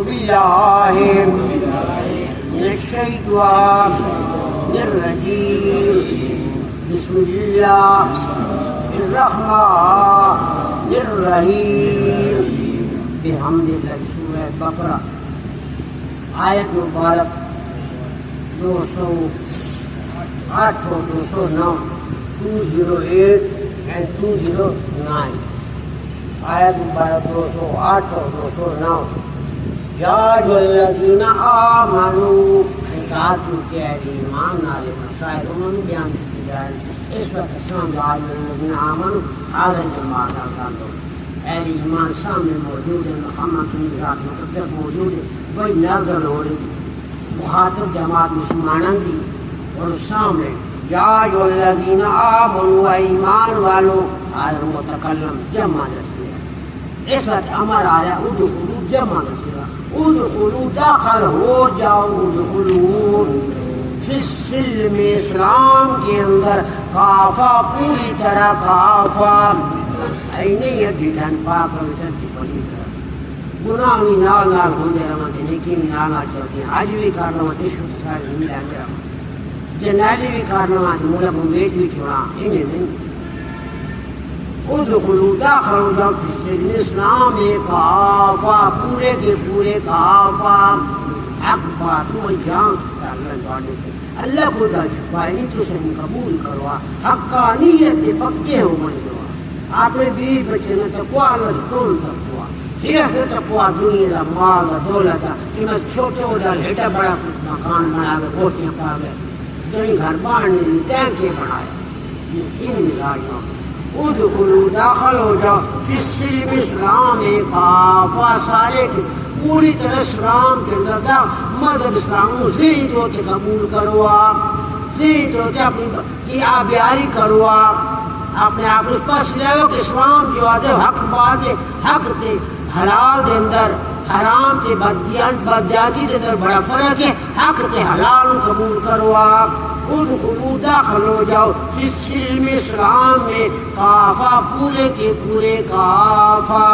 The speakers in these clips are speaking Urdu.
بالله من الشيطان الرجيم بسم الله الرحمن الرحیم بحمد اللہ. سورہ بقرہ آیت مبارک 208 اور 209 208 and 209. آیت مبارک 208 اور 209. یا ایھا الذین آمنوا ساتھ کے ایمان والے مسائل انہوں نے بیان کی جائے. اس وقت سامنے الذین آمنوا حاضر جماعت کا اہل ایمان سامنے موجود ہے. محمد کی ذات مقدس موجود ہے. کوئی نازل ہو رہی مخاطب جماعت مسلمانوں کی اور سامنے یا ایھا الذین آمنوا ایمان والو حاضر متکلم جمع رسول. اس وقت امر آ رہا ہے ادخلوا جمع رسول. ادخلوا داخل ہو جاؤ. ادخلوا فی السلم اسلام کے اندر کافہ پوری طرح کافہ نہیں ہے. ڈھن پاک پوتر کی پوری طرح گناہ بھی نال نال ہوندے رہتے نیکی بھی نال نال چلتی ہیں. حج بھی کرنا عشق سارے ملا گیا جنالی بھی کرنا ملک ویٹ بھی چھوڑا انہیں نہیں. ادخلوا داخل ہو جاؤ فی السلم اسلام کافہ پورے کے پورے کافہ. حق بات وہ جان اللہ کو دا چھپائے نہیں تو سن قبول کروا. حقانیت پکے ہو من جوا. آپ نے بیوی بچے نے تقوا اللہ کون تقوا ہیرا سے تقوا دنیا دا مال دا دولت دا کہ میں چھوٹے ہو جا ہیٹا بڑا کچھ مکان بنا گئے کوٹیاں پا گئے جنہیں گھر باننے لی ٹینکے بنائے. ان ملاجوں ادخلوا داخل ہو جاؤ فی السلم اسلام کافہ سارے کی پوری طرح اسلام کے اندر مذہب اسلام ذہن تو قبول کرو. آپ ذہن تو اپنی آبیاری کرو. آپ اپنے آپ کو پس لے کہ اسلام جو آتے حق بات ہے. حق تے حلال دے اندر حرام تے بدیاتی دے اندر بڑا فرق ہے. حق تے حلال قبول کرو. آپ ادخلوا داخل ہو جاؤ فی السلم اسلام میں کافہ پورے کے پورے کافہ.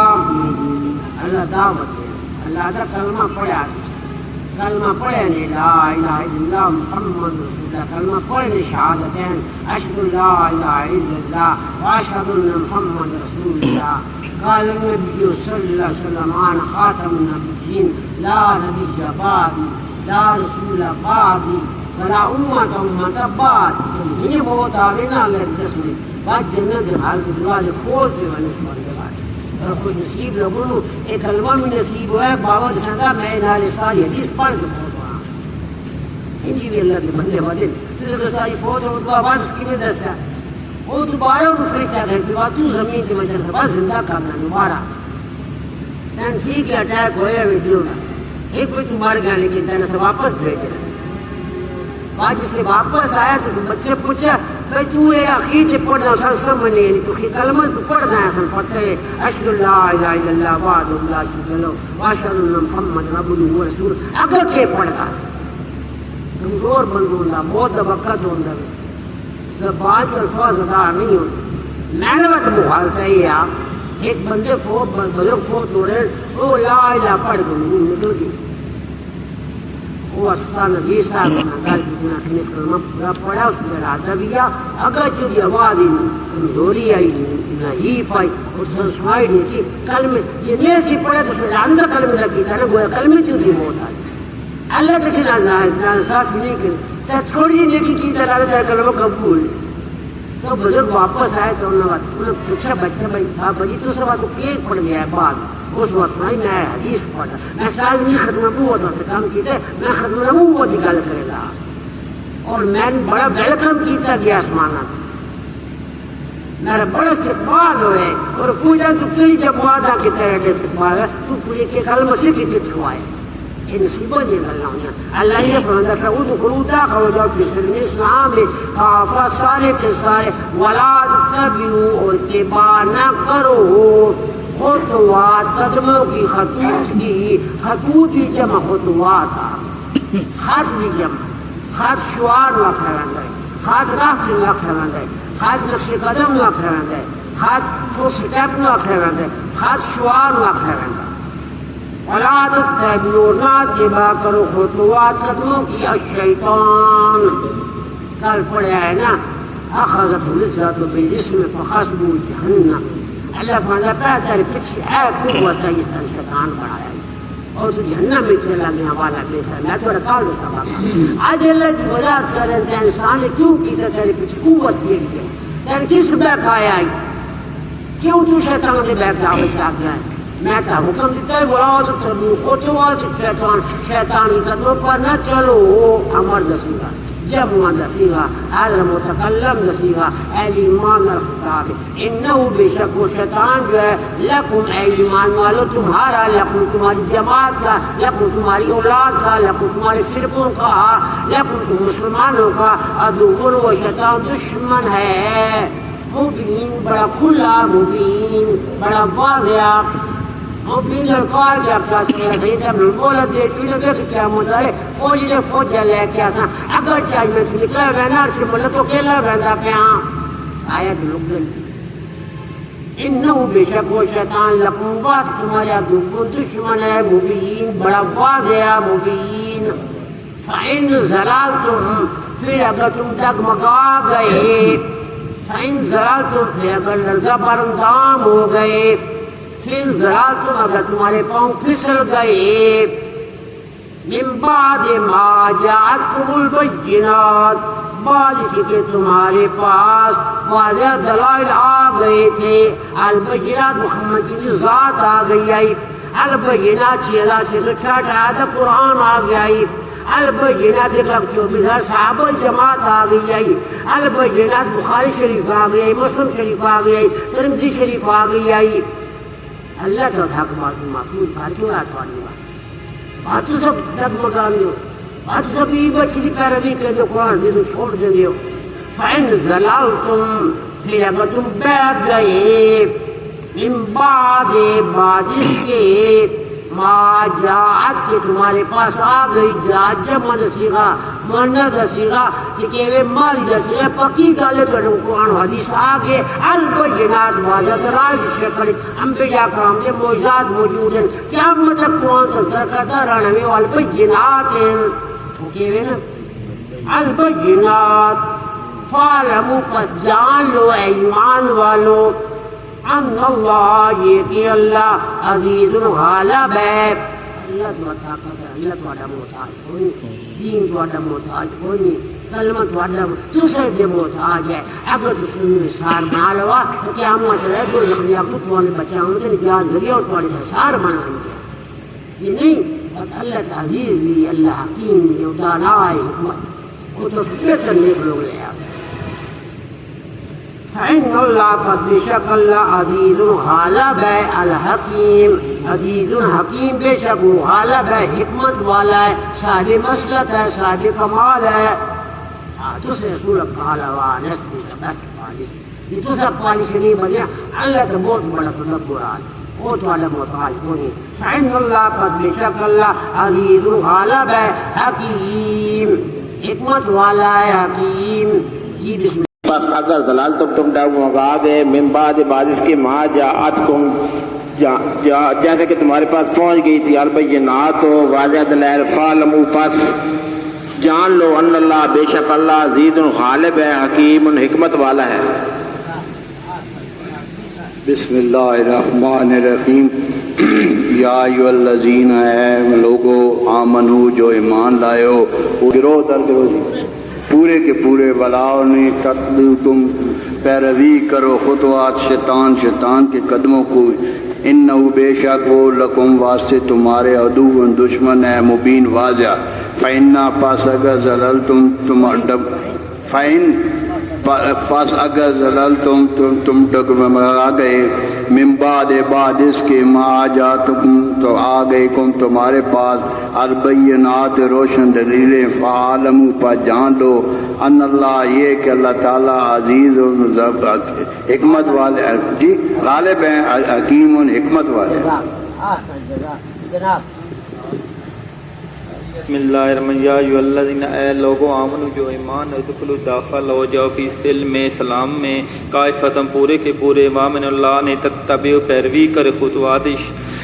اللہ دعوت ہے. اللہ کا کلمہ پڑھا کلمہ پڑھے نے لا الہ الا اللہ محمد رسول اللہ. کلمہ پڑھنے شہادتین اشہد لا الہ الا اللہ واشہد ان محمد رسول اللہ. قال النبی صلی اللہ علیہ وسلم انا خاتم النبیین لا نبی بعدی لا رسول بعدی ولا امت بعد. یہ بہت آگے نہ لگتے میں بات جنت حال کے دروازے کھول کے والے اور خود نصیب لوگوں ایک کلمہ میں نصیب ہوا ہے. باور سنگا میں نارے ساری حدیث پڑھ کے پڑھ رہا ہوں. انجی بھی اللہ کے بندے بدے ساری فوج اور تو آواز کی میں دستا وہ دوبارہ اٹھے کیا گھر کی بات تو زمین سے وجہ سے بات زندہ کرنا دوبارہ ٹھیک ہے. اٹیک ہوئے ویڈیو میں ایک کوئی تمہارے گانے کی طرح سے واپس بھیجے. بعد جس سے واپس آیا تو بچے پوچھا بھائی تو یہ عقید سے پڑھنا سر سمجھ نہیں تو کلمہ تو پڑھنا ہے. سن پڑھتے ہیں اشہد لا الہ الا اللہ وحدہ لا شریک لہ واشہد ان محمد عبدہ ورسولہ. اگر کے پڑھتا کمزور بندہ موت وقت ہوتا ہے بعد الفاظ ادا نہیں ہوتے. میں نے بات مخالفت ہے. آپ ایک بندے فوت بزرگ فوت ہو رہے وہ لا الہ پڑھ کے نکل گئی. وہ اسپتال نبی صاحب نے کلمہ پورا پڑھا. اس میں ارادہ کیا اگر چلی آواز کمزوری آئی نہیں پائی اس نے سنائی نہیں تھی کلمے یہ نہیں سی پڑھے تو اس میں اندر کلمے لگی تھا نا گویا کلمے کیوں تھی موت آئی. اللہ کے خلاف صاف نہیں کرے تھوڑی نیکی کی طرح کلمہ قبول. تو بزرگ واپس آئے تو انہوں نے پوچھا بچہ بھائی تھا بھائی دوسرا بات تو ایک پڑھ گیا ہے بعد اس وقت میں حدیث پڑھا میں سال نہیں ختم نبوت سے کام کیتے میں ختم نبوت کی گل کرے گا اور میں بڑا ویلکم کیتا گیا آسمانہ میرا بڑا استقبال ہوئے اور پوچھا تو کئی جماعت آ کے تیرے استقبال ہے تو پوچھے کہ کل مسیح کی چھوائے. یہ نصیبہ یہ اللہ ہوئی. اللہ یہ فرماتا ہے ادخلوا داخل ہو جاؤ فی السلم اسلام کافہ سارے کے سارے ولا تتبعوا اور اتباع نہ کرو خطوات قدموں کی خطوط کی جمع خطوات خط کی جمع خط شعار نہ کھڑا خط راہ نہ کھڑا خط نقش قدم نہ کھڑا خط سٹیپ نہ کھڑا خط شعار نہ کھڑا ولا تتبعوا نہ اتباع کرو خطوات قدموں کی الشیطان. کل پڑھا ہے نا اخذت العزت بالاسم فحسبه جہنم. اللہ فرماتا ہے تیرے پیچھے ہے قوت ہے اس طرح شیطان بڑھایا اور تو جہنم میں چلا گیا والا کیسا. میں تو رکال سبق آج اللہ کی وضاحت کر رہے ہیں انسان نے کیوں کی تیرے پیچھے قوت دے دی تیرے کس بہکایا آئی کیوں تو شیطان سے بہکا بچا گیا ہے. میں کیا حکم دیتا ہے ولا تتبعوا خطوات الشیطان. شیطان کی قدموں پر نہ چلو. امر دسیگا جب دسیگا حضر متکلم دسیگا اہل ایمان خطاب. انہو بے شک وہ شیطان جو ہے لکم اے ایمان والو تمہارا لکم تمہاری جماعت کا لکم تمہاری اولاد کا لکم تمہارے فرقوں کا لکم تم مسلمانوں کا عدو. وہ شیطان دشمن ہے مبین بڑا کھلا مبین بڑا واضح مبین. لڑکا کیا بولا دیکھ کیا مدعا ہے فوج نے فوج لے کے آتا اگر چاہیے میں نکلا رہنا مطلب تو اکیلا رہتا پیا آیا لوگ انہو بے شک وہ شیطان لکم بات تمہارا دشمن ہے مبین بڑا واضح مبین. فإن زلالتم پھر اگر تم ڈگمگا گئے فإن زلالتم پھر اگر لرزہ برندام ہو گئے پھر زلالتم اگر تمہارے پاؤں پھسل گئے من بعد ما جاءتکم البینات بعد کہ تمہارے پاس واضح دلائل آ گئے تھے. البینات محمد کی ذات آ گئی آئی. البینات 6666 آیت قرآن آ گیا آئی. البینات 124 صحابہ جماعت آ گئی آئی. البینات بخاری شریف آ گئی مسلم شریف آ گئی ترمذی شریف آ گئی آئی. اللہ کا حق بات معصوم کیوں آٹھوانے بات تو سب ڈگمگا لو بات سب یہ بچی پیروی کے جو قرآن دے دو چھوڑ دیں گے. فإن زلالتم پھر اگر تم بیٹھ گئے من بعد اس کے ما جاعت کے تمہارے پاس آ گئی جاعت جمع دسیغا منہ دسیغا کہ مال دسیغا پکی گالے کرو قرآن حدیث آگے البینات واضح دراج شکل انبیاء کرام سے موجزات موجود ہیں قیامت قرآن تذکر کرتا رہنوی والبینات وہ کہوے نا البینات فعلمو پس جان لو ایمان والو ان اللہ یہ کہ اللہ عزیز غالب ہے. اللہ تو طاقت ہے اللہ تو محتاج کوئی نہیں دین تو محتاج کوئی نہیں کلمہ تو دوسرے سے محتاج ہے. اگر تم سار بنا لوا تو کیا مسئلہ ہے جو لکھنیا کو تمہیں بچاؤں گے نجات ذریعہ اور تمہیں سار بنائیں گے یہ نہیں. بس اللہ کا عزیز بھی اللہ حکیم بھی ادانا ہے حکمت وہ تو بہتر نیک لوگ لے آتے. فإن اللہ قد بے شک اللہ عزیز غالب ہے الحکیم عزیز حکیم بے شک وہ غالب ہے حکمت والا ہے صاحب مسلط ہے صاحب کمال ہے. دوسرے سورت کالا یہ دوسرا پالیس نہیں بنے اللہ کا بہت بڑا تدبر ہے وہ تو اللہ محتاج کو نہیں. فإن اللہ قد بے شک اللہ عزیز غالب ہے حکیم حکمت والا ہے حکیم. جی بسم بس اگر ضلال تم ڈگمگا گئے من بعد اس کے ما جاءتکم جیسے کہ تمہارے پاس پہنچ گئی تھی البینات واضح دلائل فعلموا پس جان لو ان اللہ بے شک اللہ عزیز غالب ہے حکیم حکمت والا ہے. بسم اللہ الرحمن الرحیم. یا ایھا الذین اے لوگو آمنو جو ایمان لائے ہو وہ گروہ در کرو جی پورے کے پورے بلاؤ نے تتبعوا تم پیروی کرو خطوات شیطان کے قدموں کو. انہو بے شک وہ لکم واسطے تمہارے عدو دشمن ہے مبین واضح. فإنا پس اگر زللتم تم ڈگمگا گئے من بعد اس کے ما جاءتکم تو آ گئے کم تمہارے پاس البینات روشن دلیلیں فعلموا پر جان لو ان اللہ یہ کہ اللہ تعالیٰ عزیز و حکمت والے جی غالب ہیں حکیم و حکمت والے. بسم اللہ الرحمن الرحیم. یا ایھا الذین اے لوگو آمنو جو ایمان ادخلوا داخل ہو جاؤ فی سلم میں اسلام میں کائفتم پورے کے پورے وامن اللہ نے تتبعوا پیروی کرے خطوات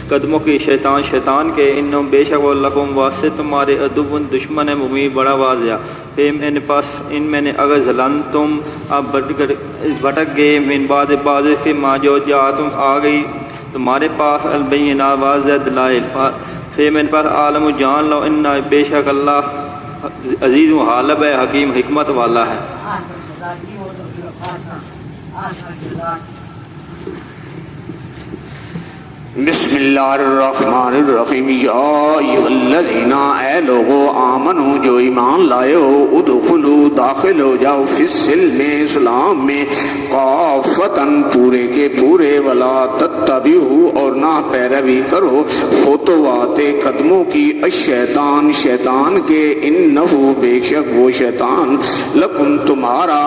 قدموں کی شیطان کے انہم بے شک وہ لکم واسطے تمہارے عدو دشمن ہے مبین بڑا واضح فیم ان پس ان میں نے اگر ظلم تم اب بھٹک گئے من بعد کے ما جو جاتم آ گئی تمہارے پاس البینات واضح دلائل فیم ان پس عالم جان لو ان بے شک اللہ عزیز و غالب ہے حکیم حکمت والا ہے بسم اللہ الرحمن الرحیم یا ایھا الذین اے لوگو آمنو جو ایمان لائے ہو ادخلوا داخل ہو جاؤ فی السلم اسلام میں کافتن پورے کے پورے ولا تتبعوا اور نہ پیروی کرو خطوات قدموں کی الشیطان شیطان کے انہو بے شک وہ شیطان لکم تمہارا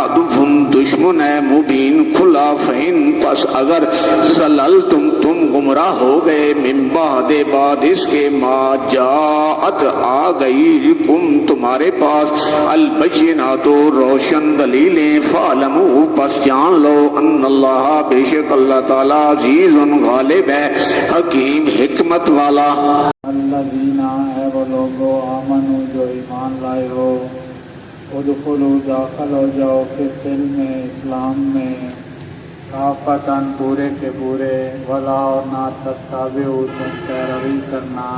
دشمن ہے مبین کھلا فین پس اگر زللتم تم گمراہ ہو گئے من بعد اس کے ما جاءت آ گئی کم تمہارے پاس البینات روشن دلیلیں فعلموا پس جان لو ان اللہ بے شک اللہ تعالی عزیز غالب ہے حکیم حکمت والا الذین اے وہ لوگو آمنو جو ایمان لائے ہو ادخلوا داخل ہو جاؤ فی السلم اسلام میں کافتن پورے کے پورے ولا اور نہ تتبعوا تم پیروی کرنا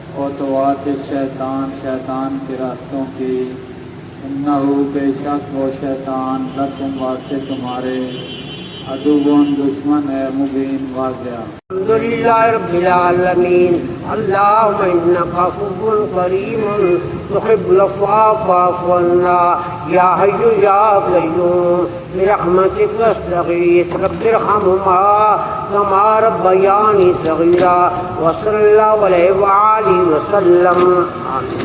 خطوات شیطان کے راستوں کی انہو بے شک وہ شیطان لکم واسطے تمہارے عدوون دشمن ہے مبین واضح الحمدللہ رب العالمین اللہم انکا عفو کریم تحب العفو فاعف عنا یا حی یا قیوم برحمتک استغیث رب ارحمہما کما ربیانی صغیرا وصلی اللہ علیہ وآلہ وسلم آمین